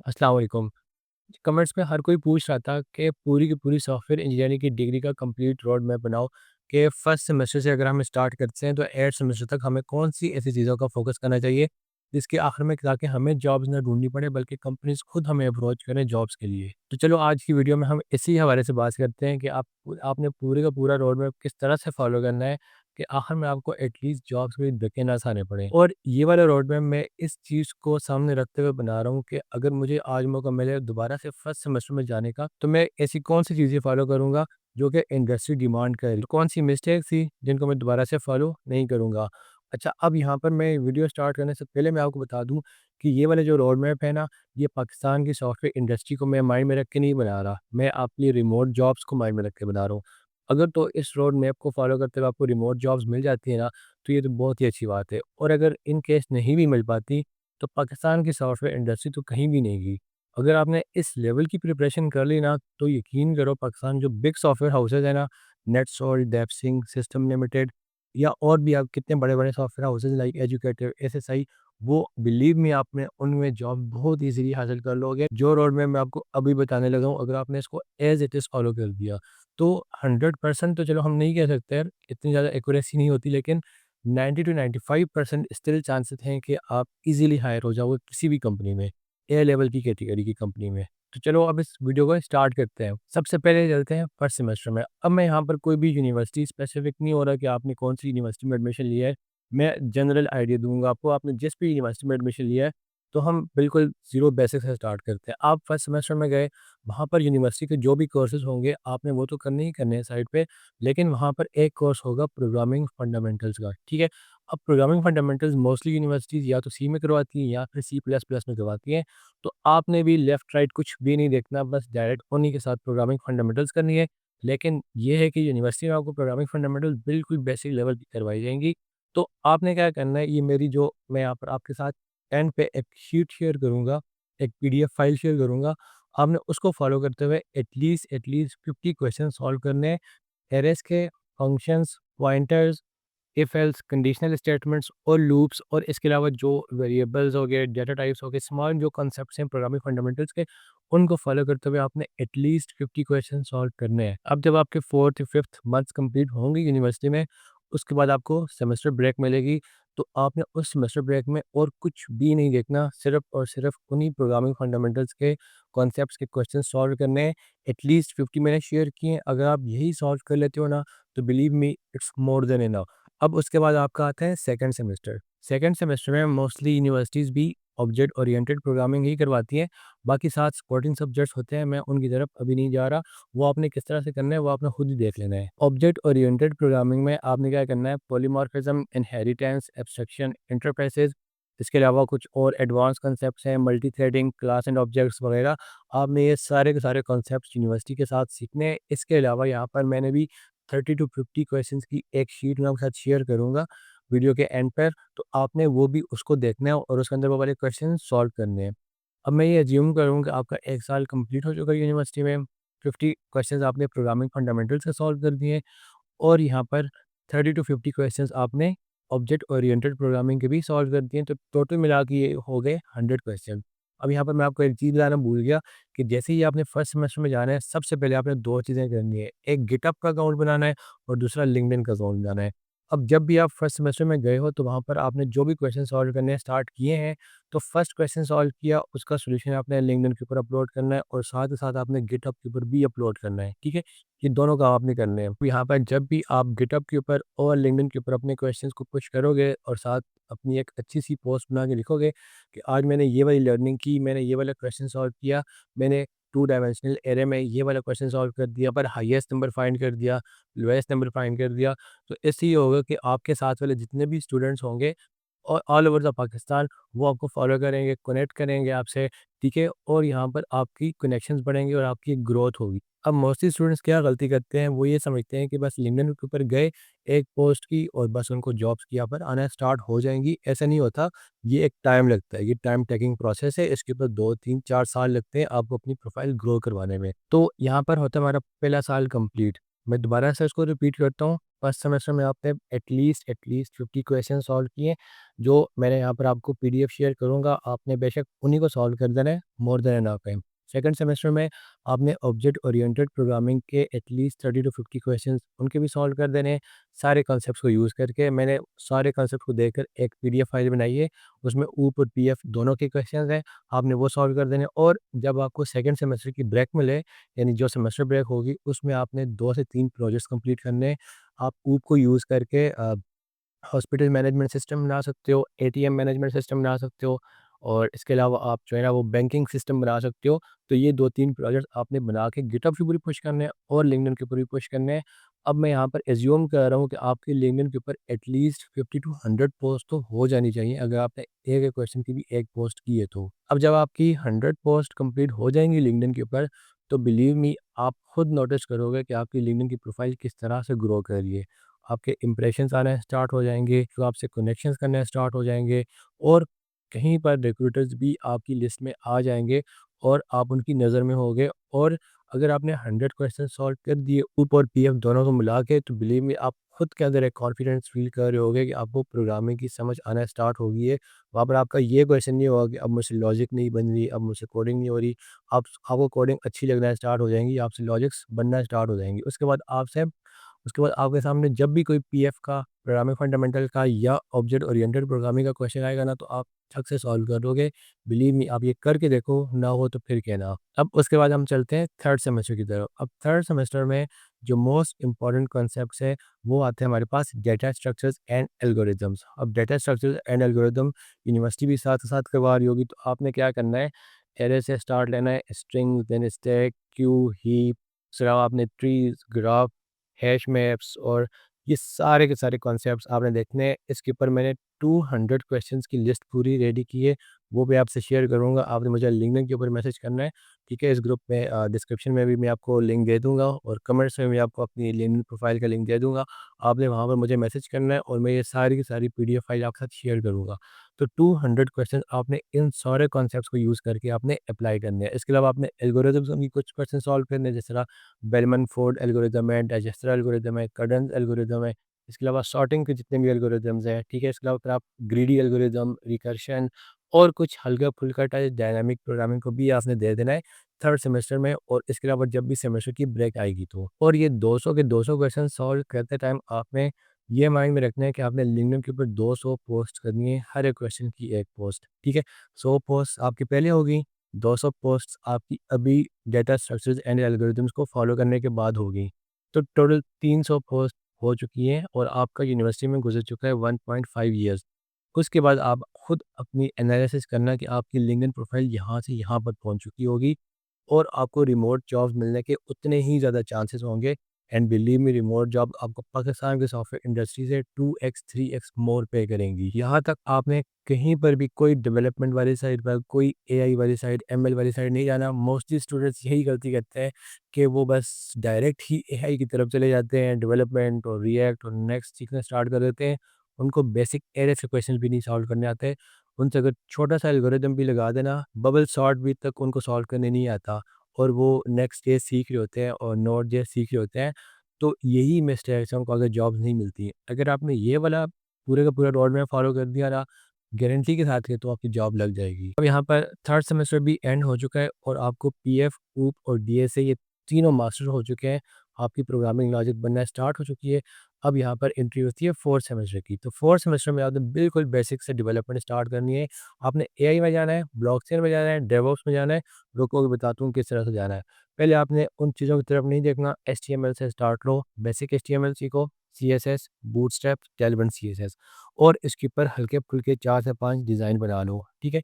अस्सलाम वालेकुम। कमेंट्स में हर कोई पूछ रहा था कि पूरी की पूरी सॉफ्टवेयर इंजीनियरिंग की डिग्री का कंप्लीट रोड मैप बनाओ कि फर्स्ट सेमेस्टर से अगर हम स्टार्ट करते हैं तो एट सेमेस्टर तक हमें कौन सी ऐसी चीज़ों का फोकस करना चाहिए जिसके आखिर में ताकि हमें जॉब्स ना ढूंढनी पड़े बल्कि कंपनीज खुद हमें अप्रोच करें जॉब्स के लिए। तो चलो आज की वीडियो में हम इसी हवाले से बात करते हैं कि आपने पूरे का पूरा रोड मैप किस तरह से फॉलो करना है कि आखिर में आपको एटलीस्ट जॉब्स के लिए धक्के ना खाने पड़े। और ये वाला रोड मैप मैं इस चीज़ को सामने रखते हुए बना रहा हूँ कि अगर मुझे आज मौका मिले दोबारा से फर्स्ट सेमेस्टर में जाने का तो मैं ऐसी कौन सी चीज़ें फॉलो करूँगा जो कि इंडस्ट्री डिमांड कर रही है। कौन सी मिस्टेक थी जिनको मैं दोबारा से फॉलो नहीं करूँगा। अच्छा, अब यहाँ पर मैं वीडियो स्टार्ट करने से पहले मैं आपको बता दूँ कि ये वाला जो रोड मैप है ना, ये पाकिस्तान की सॉफ्टवेयर इंडस्ट्री को मैं माइंड में रख के नहीं बना रहा, मैं आपके लिए रिमोट जॉब्स को माइंड में रख के बना रहा हूँ। अगर तो इस रोड मैप को फॉलो करते हुए आपको रिमोट जॉब्स मिल जाती है ना, तो ये तो बहुत ही अच्छी बात है। और अगर इन केस नहीं भी मिल पाती, तो पाकिस्तान की सॉफ्टवेयर इंडस्ट्री तो कहीं भी नहीं गई। अगर आपने इस लेवल की प्रिपरेशन कर ली ना, तो यकीन करो पाकिस्तान जो बिग सॉफ्टवेयर हाउसेज़ है ना, नेटसॉल्ट, डेप्सिंग, सिस्टम लिमिटेड या और भी आप कितने बड़े-बड़े software houses like educative, SSI, वो बिलीव मी आप में उनमें जॉब बहुत ईज़िली हासिल कर लोगे। जो रोड मैप मैं आपको अभी बताने लगा हूँ, अगर आपने इसको एज़ इट इज़ फॉलो कर दिया, तो 100% तो चलो हम नहीं कह सकते यार, इतनी ज़्यादा एक्यूरेसी नहीं होती, लेकिन 90 टू 95% स्टिल चांसेस हैं कि आप इजीली हायर हो जाओगे किसी भी कंपनी में, ए लेवल की कैटेगरी की कंपनी में। तो चलो अब इस वीडियो को स्टार्ट करते हैं। सबसे पहले चलते हैं फर्स्ट सेमेस्टर में। अब मैं यहाँ पर कोई भी यूनिवर्सिटी स्पेसिफिक नहीं हो रहा कि आपने कौन सी यूनिवर्सिटी में एडमिशन लिया है। मैं जनरल आइडिया दूंगा आपको, आपने जिस भी यूनिवर्सिटी में एडमिशन लिया है, तो हम बिल्कुल ज़ीरो बेसिक से स्टार्ट करते हैं। आप फर्स्ट सेमेस्टर में गए, वहाँ पर यूनिवर्सिटी के जो भी कोर्सेज़ होंगे आपने वो तो करने ही करने हैं साइड पे, लेकिन वहाँ पर एक कोर्स होगा प्रोग्रामिंग फंडामेंटल्स का, ठीक है? अब प्रोग्रामिंग फंडामेंटल्स मोस्टली यूनिवर्सिटीज़ या तो सी में करवाती हैं या फिर सी प्लस प्लस में करवाती हैं। तो आपने भी लेफ्ट राइट कुछ भी नहीं देखना, बस डायरेक्ट उन्हीं के साथ प्रोग्रामिंग फंडामेंटल्स करनी है। लेकिन ये है कि यूनिवर्सिटी में आपको प्रोग्रामिंग फंडामेंटल्स बिल्कुल बेसिक लेवल की करवाई जाएँगी। तो आपने क्या करना है, ये मेरी जो मैं यहाँ पर आपके साथ एंड पे एक शीट शेयर करूँगा, एक पीडीएफ फाइल शेयर करूँगा, आपने उसको फॉलो करते हुए एटलीस्ट 50 क्वेश्चन सॉल्व करने हैं। एरेज़ के functions, pointers, if else, conditional statements और लूप्स, और इसके अलावा जो वेरिएबल्स हो गए, डेटा टाइप्स हो गए, स्मॉल जो कॉन्सेप्ट्स हैं प्रोग्रामिंग फंडामेंटल्स के, उनको फॉलो करते हुए आपने एटलीस्ट 50 क्वेश्चन सॉल्व करने हैं। अब जब आपके 4th या 5th मंथ्स कंप्लीट होंगे यूनिवर्सिटी में, उसके बाद आपको सेमेस्टर ब्रेक मिलेगी। तो आपने उस सेमेस्टर ब्रेक में और कुछ भी नहीं देखना, सिर्फ और सिर्फ उन्हीं प्रोग्रामिंग फंडामेंटल्स के कॉन्सेप्ट्स के क्वेश्चन सॉल्व करने हैं। एटलीस्ट 50 मैंने शेयर किए हैं, अगर आप यही सॉल्व कर लेते हो ना, तो believe me it's more than enough. अब उसके बाद आपका आता है सेकंड सेमेस्टर। सेकंड सेमेस्टर में मोस्टली यूनिवर्सिटीज़ भी ऑब्जेक्ट ओरिएंटेड प्रोग्रामिंग ही करवाती हैं। बाकी 7 सपोर्टिंग सब्जेक्ट्स होते हैं, मैं उनकी तरफ अभी नहीं जा रहा। वो आपने किस तरह से करना है, वो आपने खुद ही देख लेना है। ऑब्जेक्ट ओरिएंटेड प्रोग्रामिंग में आपने क्या करना है, पॉलीमॉर्फिज्म, इनहेरिटेंस, एब्स्ट्रैक्शन, इंटरफेसेस, इसके अलावा कुछ और एडवांस कॉन्सेप्ट्स हैं, multi threading, class and objects वगैरह। आपने ये सारे के सारे कॉन्सेप्ट्स यूनिवर्सिटी के साथ सीखने हैं। इसके अलावा यहाँ पर मैंने भी 30 टू 50 क्वेश्चंस की एक शीट मैं आपके साथ शेयर करूँगा वीडियो के एंड पर, तो आपने वो भी उसको देखना है और उसके अंदर वो वाले क्वेश्चन सॉल्व करने हैं। अब मैं ये अज्यूम करूँ कि आपका 1 साल कंप्लीट हो चुका है यूनिवर्सिटी में, 50 क्वेश्चंस आपने प्रोग्रामिंग फंडामेंटल्स से सॉल्व कर दिए, और यहाँ पर 30 टू 50 क्वेश्चंस आपने ऑब्जेक्ट ओरिएंटेड प्रोग्रामिंग के भी सॉल्व कर दिए हैं, तो टोटल मिला के ये हो गए 100 क्वेश्चन। अब यहाँ पर मैं आपको एक चीज़ बताना भूल गया कि जैसे ही आपने फर्स्ट सेमेस्टर में जाना है, सबसे पहले आपने 2 चीज़ें करनी है। एक गिटहब का अकाउंट बनाना है और दूसरा लिंक्डइन का अकाउंट बनाना है। अब जब भी आप फर्स्ट सेमेस्टर में गए हो, तो वहाँ पर आपने जो भी क्वेश्चन सॉल्व करने स्टार्ट किए हैं, तो फर्स्ट क्वेश्चन सॉल्व किया, उसका सॉल्यूशन आपने लिंक्डइन के ऊपर अपलोड करना है और साथ ही साथ आपने गिटहब के ऊपर भी अपलोड करना है, ठीक है? ये दोनों काम आपने करने हैं। तो यहाँ पर जब भी आप गिटहब के ऊपर और लिंक्डइन के ऊपर अपने क्वेश्चंस को पुश करोगे और साथ अपनी एक अच्छी-सी पोस्ट बना के लिखोगे कि आज मैंने ये वाली लर्निंग की, मैंने ये वाला क्वेश्चन सॉल्व किया, मैंने 2 डायमेंशनल एरे में ये वाला क्वेश्चन सॉल्व कर दिया, पर हाईएस्ट नंबर फाइंड कर दिया, लोएस्ट नंबर फाइंड कर दिया। तो इससे ये होगा कि आपके साथ वाले जितने भी स्टूडेंट्स होंगे और ऑल ओवर द पाकिस्तान, वो आपको फॉलो करेंगे, कनेक्ट करेंगे आपसे, ठीक है? और यहाँ पर आपकी कनेक्शंस बढ़ेंगे और आपकी ग्रोथ होगी। अब मोस्टली स्टूडेंट्स क्या गलती करते हैं, वो ये समझते हैं कि बस लिंक्डइन के ऊपर गए, एक पोस्ट की और बस उनको जॉब्स की यहाँ पर आना स्टार्ट हो जाएँगी, ऐसा नहीं होता। ये एक टाइम लगता है, ये टाइम टेकिंग प्रोसेस है, इसके ऊपर 2, 3, 4 साल लगते हैं आपको अपनी प्रोफाइल ग्रो करवाने में। तो यहाँ पर होता है हमारा पहला साल कंप्लीट। मैं दोबारा से इसको रिपीट करता हूँ, फर्स्ट सेमेस्टर में आपने एटलीस्ट 50 क्वेश्चन सॉल्व किए, जो मैंने यहाँ पर आपको पीडीएफ शेयर करूँगा, आपने बेशक उन्हीं को सॉल्व कर देना है, मोर देन एनफ है। सेकंड सेमेस्टर में आपने ऑब्जेक्ट ओरिएंटेड प्रोग्रामिंग के एटलीस्ट 30 टू 50 क्वेश्चंस उनके भी सॉल्व कर देने हैं, सारे कॉन्सेप्ट्स को यूज़ करके। मैंने सारे कॉन्सेप्ट को देखकर एक पीडीएफ फाइल बनाई है, उसमें ऊप और पीएफ दोनों के क्वेश्चंस हैं, आपने वो सॉल्व कर देने। और जब आपको सेकंड सेमेस्टर की ब्रेक मिले, यानी जो सेमेस्टर ब्रेक होगी, उसमें आपने 2 से 3 प्रोजेक्ट्स कंप्लीट करने हैं। आप ऊप को यूज़ करके हॉस्पिटल मैनेजमेंट सिस्टम बना सकते हो, एटीएम मैनेजमेंट सिस्टम बना सकते हो, और इसके अलावा आप जो है ना वो बैंकिंग सिस्टम बना सकते हो। तो ये 2-3 प्रोजेक्ट आपने बना के गिटहब के ऊपर भी पुश करने हैं और लिंक्डइन के ऊपर भी पुश करने हैं। अब मैं यहाँ पर एज़्यूम कर रहा हूँ कि आपके लिंक्डइन के ऊपर एटलीस्ट 50 टू 100 पोस्ट तो हो जानी चाहिए, अगर आपने एक-एक क्वेश्चन की भी एक पोस्ट की है तो। अब जब आपकी 100 पोस्ट कंप्लीट हो जाएँगी लिंक्डइन के ऊपर, तो बिलीव मी आप खुद नोटिस करोगे कि आपकी लिंक्डइन की प्रोफाइल किस तरह से ग्रो कर रही है। आपके इंप्रेशंस आने स्टार्ट हो जाएँगे, जो आपसे कनेक्शंस करने स्टार्ट हो जाएँगे, और कहीं पर रिक्रूटर्स भी आपकी लिस्ट में आ जाएँगे और आप उनकी नज़र में होगे। और अगर आपने 100 क्वेश्चन सॉल्व कर दिए ऊप और पीएफ दोनों को मिला के, तो बिलीव मी आप खुद के अंदर एक कॉन्फिडेंस फील कर रहे होगे कि आपको प्रोग्रामिंग की समझ आना स्टार्ट हो गई है। वहाँ पर आपका ये क्वेश्चन नहीं होगा कि अब मुझसे लॉजिक नहीं बन रही, अब मुझसे कोडिंग नहीं हो रही। आपको कोडिंग अच्छी लगना स्टार्ट हो जाएँगी, आपसे लॉजिक्स बनना स्टार्ट हो जाएँगी। उसके बाद आपके सामने जब भी कोई पीएफ का, प्रोग्रामिंग फंडामेंटल का या ऑब्जेक्ट ओरिएंटेड प्रोग्रामिंग का क्वेश्चन आएगा ना, तो आप ठक से सॉल्व कर दोगे। बिलीव मी आप ये करके देखो, ना हो तो फिर कहना। अब उसके बाद हम चलते हैं थर्ड सेमेस्टर की तरफ। अब थर्ड सेमेस्टर में जो मोस्ट इम्पॉर्टेंट कॉन्सेप्ट्स है, वो आते हैं हमारे पास डेटा स्ट्रक्चर्स एंड एल्गोरिदम्स। अब data structures and algorithm university भी साथ-साथ करवा रही होगी, तो आपने क्या करना है, एरे से स्टार्ट लेना है, string, then stack, queue, heap, उसके अलावा आपने ट्रीज़, ग्राफ, हैश मैप्स, और ये सारे के सारे कॉन्सेप्ट्स आपने देखने हैं। इसके ऊपर मैंने 200 क्वेश्चंस की लिस्ट पूरी रेडी की है, वो भी आपसे शेयर करूँगा। आपने मुझे लिंक्डइन के ऊपर मैसेज करना है, ठीक है? इस ग्रुप में डिस्क्रिप्शन में भी मैं आपको लिंक दे दूँगा, और कमेंट्स में भी आपको अपनी लिंक्डइन प्रोफाइल का लिंक दे दूँगा। आपने वहाँ पर मुझे मैसेज करना है, और मैं ये सारी की सारी पीडीएफ फाइल आपके साथ शेयर करूँगा। तो 200 क्वेश्चन आपने इन सारे कॉन्सेप्ट्स को यूज़ करके आपने अप्लाई करने हैं। इसके अलावा आपने एल्गोरिदम्स में भी कुछ क्वेश्चन सॉल्व करने हैं, जिस तरह बेलमन फोर्ड एल्गोरिदम है, डाइजेस्टर एल्गोरिदम है, कडेंस एल्गोरिदम है। इसके अलावा सॉर्टिंग के जितने भी एल्गोरिदम्स हैं, ठीक है? इसके अलावा फिर आप ग्रीडी एल्गोरिदम, रिकर्शन, और कुछ हल्का-फुल्का टाइप डायनामिक प्रोग्रामिंग को भी आपने दे देना है थर्ड सेमेस्टर में, और इसके अलावा जब भी सेमेस्टर की ब्रेक आएगी तो। और ये 200 के 200 क्वेश्चन सॉल्व करते टाइम आपने ये माइंड में रखना है कि आपने लिंक्डइन के ऊपर 200 पोस्ट करनी है, हर एक क्वेश्चन की 1 पोस्ट, ठीक है? 100 पोस्ट आपकी पहले होगी, 200 पोस्ट्स आपकी अभी डेटा स्ट्रक्चर्स एंड एल्गोरिदम्स को फॉलो करने के बाद होगी। तो टोटल 300 पोस्ट हो चुकी हैं, और आपका यूनिवर्सिटी में गुजर चुका है 1.5 ईयर्स। उसके बाद आप खुद अपनी एनालिसिस करना कि आपकी लिंक्डइन प्रोफाइल यहाँ से यहाँ पर पहुँच चुकी होगी, और आपको रिमोट जॉब्स मिलने के उतने ही ज़्यादा चांसेस होंगे। And believe me remote job आपको पाकिस्तान के सॉफ्टवेयर इंडस्ट्री से 2x 3x मोर पे करेंगी। यहाँ तक आपने कहीं पर भी कोई डेवलपमेंट वाली साइड पर, कोई एआई वाली साइड, एमएल वाली साइड नहीं जाना। मोस्टली स्टूडेंट्स यही गलती करते हैं कि वो बस डायरेक्ट ही एआई की तरफ चले जाते हैं, डेवलपमेंट और रिएक्ट और नेक्स्ट सीखना स्टार्ट कर देते हैं। उनको बेसिक एरे से क्वेश्चन भी नहीं सॉल्व करने आते। उनसे अगर छोटा-सा एल्गोरिदम भी लगा देना, बबल सॉर्ट भी तक उनको सॉल्व करने नहीं आता, और वो नेक्स्ट डे सीख रहे होते हैं और नोड जे सीख रहे होते हैं। तो यही मिस्टेक्स हैं उनको अगर जॉब्स नहीं मिलती। अगर आपने ये वाला पूरे का पूरा रोड मैप फॉलो कर दिया ना, गारंटी के साथ है, तो आपकी जॉब लग जाएगी। अब यहाँ पर थर्ड सेमेस्टर भी एंड हो चुका है, और आपको पीएफ, ऊप और डीएसए ये तीनों मास्टर हो चुके हैं। आपकी प्रोग्रामिंग लॉजिक बनना स्टार्ट हो चुकी है। अब यहाँ पर एंट्री होती है फोर्थ सेमेस्टर की। तो फोर्थ सेमेस्टर में आपने बिल्कुल बेसिक से डेवलपमेंट स्टार्ट करनी है। आपने एआई में जाना है, ब्लॉकचेन में जाना है, डेवऑप्स में जाना है। रुको मैं बताता हूँ किस तरह से जाना है। पहले आपने उन चीज़ों की तरफ नहीं देखना, एचटीएमएल से स्टार्ट लो, बेसिक एचटीएमएल सीखो, सीएसएस, बूटस्ट्रैप, टैलविन सीएसएस, और इसके ऊपर हल्के-फुल्के 4 से 5 डिज़ाइन बना लो, ठीक है?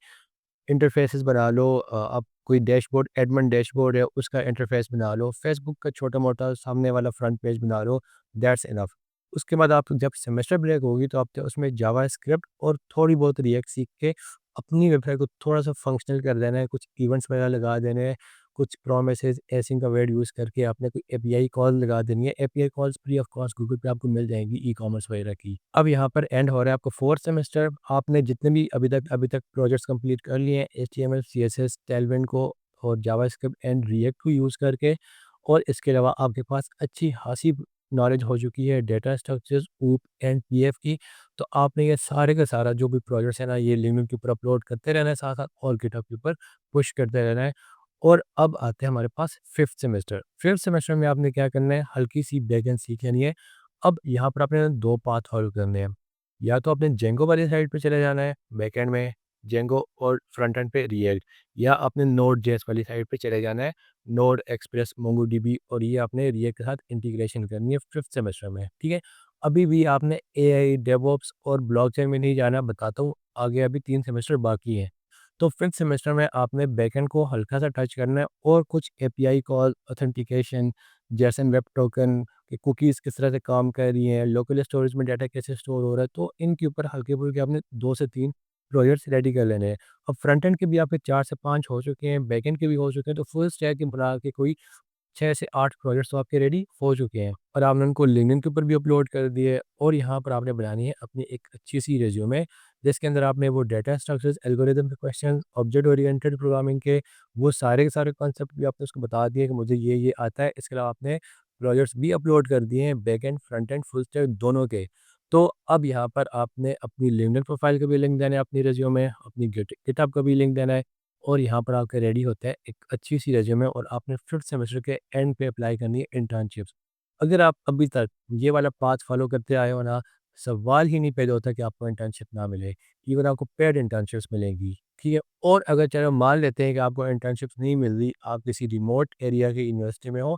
इंटरफेसेस बना लो, आप कोई डैशबोर्ड, एडमिन डैशबोर्ड है, उसका इंटरफेस बना लो, फेसबुक का छोटा-मोटा सामने वाला फ्रंट पेज बना लो, दैट्स इनफ। उसके बाद आप जब सेमेस्टर ब्रेक होगी, तो आप उसमें जावास्क्रिप्ट और थोड़ी बहुत रिएक्ट सीख के अपनी वेबसाइट को थोड़ा-सा फंक्शनल कर देना है, कुछ इवेंट्स वगैरह लगा देने हैं, कुछ प्रोमिसेस, एसिंक अवेयर यूज़ करके आपने कोई एपीआई कॉल लगा देनी है। API calls free of cost Google पे आपको मिल जाएँगी ई-कॉमर्स वगैरह की। अब यहाँ पर एंड हो रहा है आपका फोर्थ सेमेस्टर। आपने जितने भी अभी तक प्रोजेक्ट्स कंप्लीट कर लिए हैं, एचटीएमएल, सीएसएस, टेलविन को और जावास्क्रिप्ट एंड रिएक्ट को यूज़ करके, और इसके अलावा आपके पास अच्छी खासी नॉलेज हो चुकी है डेटा स्ट्रक्चर्स, ऊप एंड पीएफ की, तो आपने ये सारे का सारा जो भी प्रोजेक्ट्स है ना, ये लिंक्डइन के ऊपर अपलोड करते रहना है, साथ-साथ और गिटहब के ऊपर पुश करते रहना है। और अब आते हैं हमारे पास 5th सेमेस्टर। 5th सेमेस्टर में आपने क्या करना है, हल्की-सी बैकएंड सीख लेनी है। अब यहाँ पर आपने 2 पाथ फॉलो करने हैं। या तो आपने जेंगो वाली साइड पे चले जाना है, बैकएंड में जेंगो और फ्रंट एंड पे रिएक्ट, या आपने नोड जेएस वाली साइड पे चले जाना है, नोड, एक्सप्रेस, मोंगोडीबी, और ये आपने रिएक्ट के साथ इंटीग्रेशन करनी है 5th सेमेस्टर में, ठीक है? अभी भी आपने एआई, डेवऑप्स और ब्लॉकचेन में नहीं जाना, बताता हूँ, आगे अभी 3 सेमेस्टर बाकी हैं। तो 5th सेमेस्टर में आपने बैकएंड को हल्का-सा टच करना है और कुछ API call, authentication, Jason web token, कि कुकीज़ किस तरह से काम कर रही हैं, लोकल स्टोरेज में डाटा कैसे स्टोर हो रहा है, तो इनके ऊपर हल्के-फुल्के आपने 2 से 3 प्रोजेक्ट्स रेडी कर लेने हैं। अब फ्रंट एंड के भी आपके 4 से 5 हो चुके हैं, बैक एंड के भी हो चुके हैं, तो फुल स्टैक बना के कोई 6 से 8 प्रोजेक्ट्स तो आपके रेडी हो चुके हैं, और आपने उनको लिंक्डइन के ऊपर भी अपलोड कर दिए, और यहाँ पर आपने बनानी है अपनी एक अच्छी-सी रिज्यूमे, जिसके अंदर आपने वो डेटा स्ट्रक्चर्स, एल्गोरिदम के क्वेश्चन, ऑब्जेक्ट ओरिएंटेड प्रोग्रामिंग के वो सारे के सारे कॉन्सेप्ट भी आपने उसको बता दिए कि मुझे ये आता है। इसके अलावा आपने प्रोजेक्ट्स भी अपलोड कर दिए हैं, back and, front end, full stack दोनों के। तो अब यहाँ पर आपने अपनी लिंक्डइन प्रोफाइल का भी लिंक देना है, अपनी रिज्यूमे, अपनी गिटहब का भी लिंक देना है, और यहाँ पर आपके रेडी होता है एक अच्छी-सी रिज्यूमे, और आपने 5th सेमेस्टर के एंड पे अप्लाई करनी है इंटर्नशिप्स। अगर आप अभी तक ये वाला पाथ फॉलो करते आए हो ना, सवाल ही नहीं पैदा होता कि आपको इंटर्नशिप ना मिले। इवन आपको पेड इंटर्नशिप्स मिलेंगी, ठीक है? और अगर चलो मान लेते हैं कि आपको इंटर्नशिप्स नहीं मिल रही, आप किसी रिमोट एरिया की यूनिवर्सिटी में हो,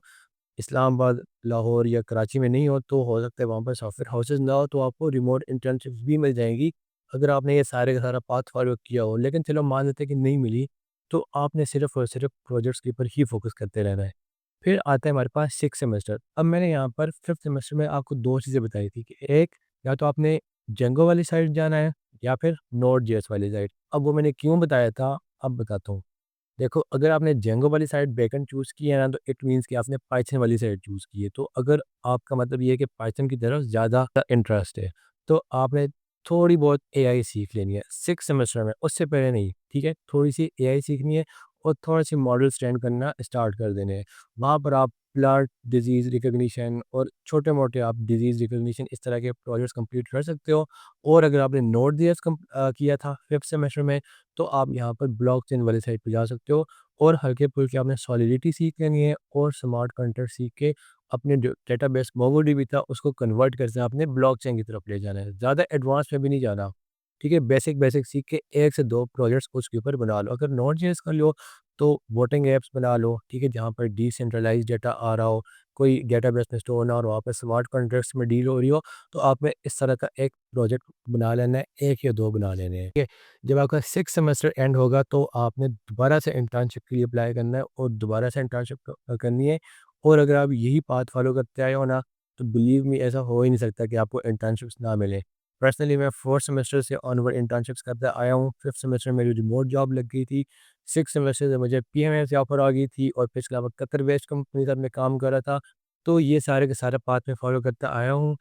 इस्लामाबाद, लाहौर या कराची में नहीं हो, तो हो सकता है वहाँ पर सॉफ्टवेयर हाउसेज़ ना हो, तो आपको रिमोट इंटर्नशिप्स भी मिल जाएँगी, अगर आपने ये सारे का सारा पाथ फॉलो किया हो। लेकिन चलो मान लेते हैं कि नहीं मिली, तो आपने सिर्फ़ और सिर्फ़ प्रोजेक्ट्स के ऊपर ही फ़ोकस करते रहना है। फिर आता है हमारे पास 6th सेमेस्टर। अब मैंने यहाँ पर 5th सेमेस्टर में आपको 2 चीज़ें बताई थी कि एक, या तो आपने जेंगो वाली साइड जाना है, या फिर नोड जेएस वाली साइड। अब वो मैंने क्यों बताया था, अब बताता हूँ। देखो, अगर आपने जेंगो वाली साइड बैकएंड चूज़ किया है ना, तो इट मीन्स कि आपने पाइथन वाली साइड चूज़ की है। तो अगर आपका मतलब ये है कि पाइथन की तरफ ज़्यादा इंटरेस्ट है, तो आपने थोड़ी बहुत एआई सीख लेनी है 6 सेमेस्टर में, उससे पहले नहीं, ठीक है? थोड़ी-सी एआई सीखनी है, और थोड़ा-सी मॉडल्स ट्रेन करना स्टार्ट कर देने हैं। वहाँ पर आप प्लांट डिज़ीज़ रिकॉग्निशन और छोटे-मोटे आप डिज़ीज़ रिकॉग्निशन, इस तरह के प्रोजेक्ट्स कंप्लीट कर सकते हो। और अगर आपने नोड.जेएस किया था 5th सेमेस्टर में, तो आप यहाँ पर ब्लॉकचेन वाली साइड पे जा सकते हो, और हल्के-फुल्के आपने सॉलिडिटी सीख लेनी है, और स्मार्ट कॉन्ट्रैक्ट सीख के अपने जो डेटाबेस मोंगोडीबी था, उसको कन्वर्ट करके आपने ब्लॉकचेन की तरफ ले जाना है। ज़्यादा एडवांस में भी नहीं जाना, ठीक है? बेसिक-बेसिक सीख के 1 से 2 प्रोजेक्ट्स उसके ऊपर बना लो। अगर नोड.जेएस कर लो, तो वोटिंग ऐप्स बना लो, ठीक है? जहाँ पर डिसेंट्रलाइज़्ड डेटा आ रहा हो, कोई डेटाबेस में स्टोर ना हो, और वहाँ पे स्मार्ट कॉन्ट्रैक्ट्स में डील हो रही हो, तो आपने इस तरह का एक प्रोजेक्ट बना लेना है, 1 या 2 बना लेने हैं, ठीक है? जब आपका 6th सेमेस्टर एंड होगा, तो आपने दोबारा से इंटर्नशिप के लिए अप्लाई करना है, और दोबारा से इंटर्नशिप करनी है। और अगर आप यही पाथ फॉलो करते आए हो ना, तो बिलीव मी, ऐसा हो ही नहीं सकता कि आपको इंटर्नशिप्स ना मिले। पर्सनली मैं 4th सेमेस्टर से ऑनवर्ड इंटर्नशिप्स करता आया हूँ। 5th सेमेस्टर में मेरी रिमोट जॉब लग गई थी। 6th सेमेस्टर से मुझे पीएमएस से ऑफर आ गई थी, और फिर इसके अलावा कतर बेस्ड कंपनी के साथ मैं काम कर रहा था। तो ये सारे के सारे पाथ मैं फॉलो करता आया हूँ।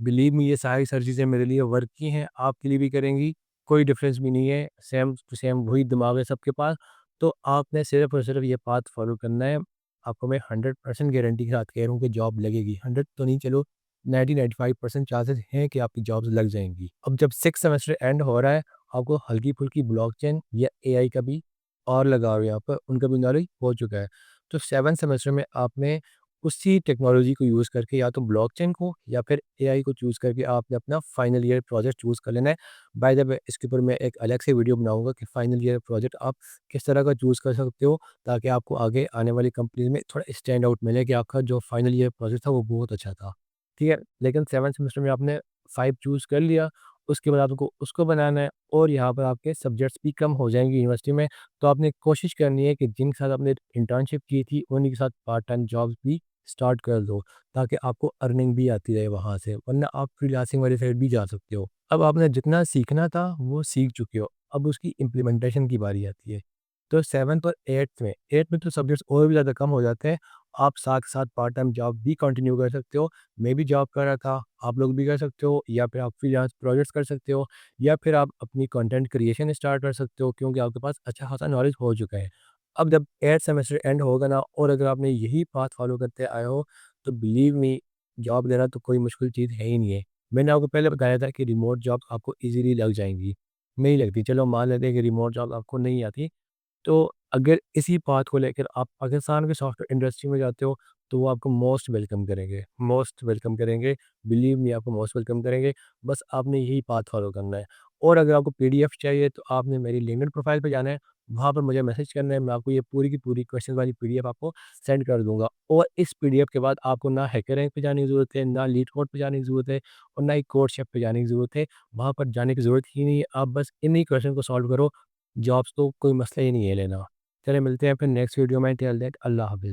बिलीव मी, ये सारी चीज़ें मेरे लिए वर्क की हैं, आपके लिए भी करेंगी, कोई डिफरेंस भी नहीं है, सेम टू सेम वही दिमाग है सबके पास। तो आपने सिर्फ़ और सिर्फ़ ये पाथ फॉलो करना है। आपको मैं 100% गारंटी के साथ कह रहा हूँ कि जॉब लगेगी। 100 तो नहीं, चलो 90-95% चांसेस हैं कि आपकी जॉब्स लग जाएँगी। अब जब 6th सेमेस्टर एंड हो रहा है, आपको हल्की-फुल्की ब्लॉकचेन या एआई का भी और लगाओ यहाँ पर, उनका भी नॉलेज हो चुका है। तो 7th सेमेस्टर में आपने उसी टेक्नोलॉजी को यूज़ करके, या तो ब्लॉकचेन को या फिर एआई को चूज़ करके, आपने अपना फाइनल ईयर प्रोजेक्ट चूज़ कर लेना है। बाय द वे, इसके ऊपर मैं एक अलग से वीडियो बनाऊँगा कि फाइनल ईयर प्रोजेक्ट आप किस तरह का चूज़ कर सकते हो, ताकि आपको आगे आने वाली कंपनीज़ में थोड़ा स्टैंड आउट मिले कि आपका जो फाइनल ईयर प्रोजेक्ट था वो बहुत अच्छा था। ठीक है? लेकिन 7th सेमेस्टर में आपने 5 चूज़ कर लिया, उसके बाद आपको उसको बनाना है, और यहाँ पर आपके सब्जेक्ट्स भी कम हो जाएँगे यूनिवर्सिटी में, तो आपने कोशिश करनी है कि जिनके साथ आपने इंटर्नशिप की थी, उन्हीं के साथ पार्ट टाइम जॉब्स भी स्टार्ट कर दो, ताकि आपको अर्निंग भी आती रहे वहाँ से, वरना आप फ्रीलांसिंग वाली साइड भी जा सकते हो। अब आपने जितना सीखना था, वो सीख चुके हो, अब उसकी इम्प्लीमेंटेशन की बारी आती है। तो 7th और 8th में तो सब्जेक्ट्स और भी ज़्यादा कम हो जाते हैं, आप साथ-साथ पार्ट टाइम जॉब भी कंटिन्यू कर सकते हो। मैं भी जॉब कर रहा था, आप लोग भी कर सकते हो, या फिर आप फ्रीलांस प्रोजेक्ट्स कर सकते हो, या फिर आप अपनी कंटेंट क्रिएशन स्टार्ट कर सकते हो, क्योंकि आपके पास अच्छा खासा नॉलेज हो चुका है। अब जब 8th सेमेस्टर एंड होगा ना, और अगर आपने यही पाथ फॉलो करते आए हो, तो बिलीव मी, जॉब लेना तो कोई मुश्किल चीज़ है ही नहीं है। मैंने आपको पहले बताया था कि रिमोट जॉब आपको ईज़िली लग जाएँगी, नहीं लगती। चलो मान लेते हैं कि रिमोट जॉब आपको नहीं आती, तो अगर इसी बात को लेकर आप पाकिस्तान के सॉफ्टवेयर इंडस्ट्री में जाते हो, तो वो आपको मोस्ट वेलकम करेंगे, बिलीव मी आपको मोस्ट वेलकम करेंगे, बस आपने यही पाथ फॉलो करना है। और अगर आपको पीडीएफ चाहिए तो आपने मेरी लिंक्डइन प्रोफाइल पे जाना है, वहाँ पर मुझे मैसेज करना है, मैं आपको ये पूरी की पूरी क्वेश्चन वाली पीडीएफ आपको सेंड कर दूँगा। और इस पीडीएफ के बाद आपको ना हैकर रैंक पे जाने की ज़रूरत है, ना लीड कोड पे जाने की ज़रूरत है और ना ही कोडशेफ पे जाने की ज़रूरत है। वहाँ पर जाने की ज़रूरत ही नहीं है, आप बस इन्हीं क्वेश्चन को सॉल्व करो, जॉब्स तो कोई मसला ही नहीं है लेना। चलिए मिलते हैं फिर नेक्स्ट वीडियो में, टिल दैट अल्लाह हाफ़िज़।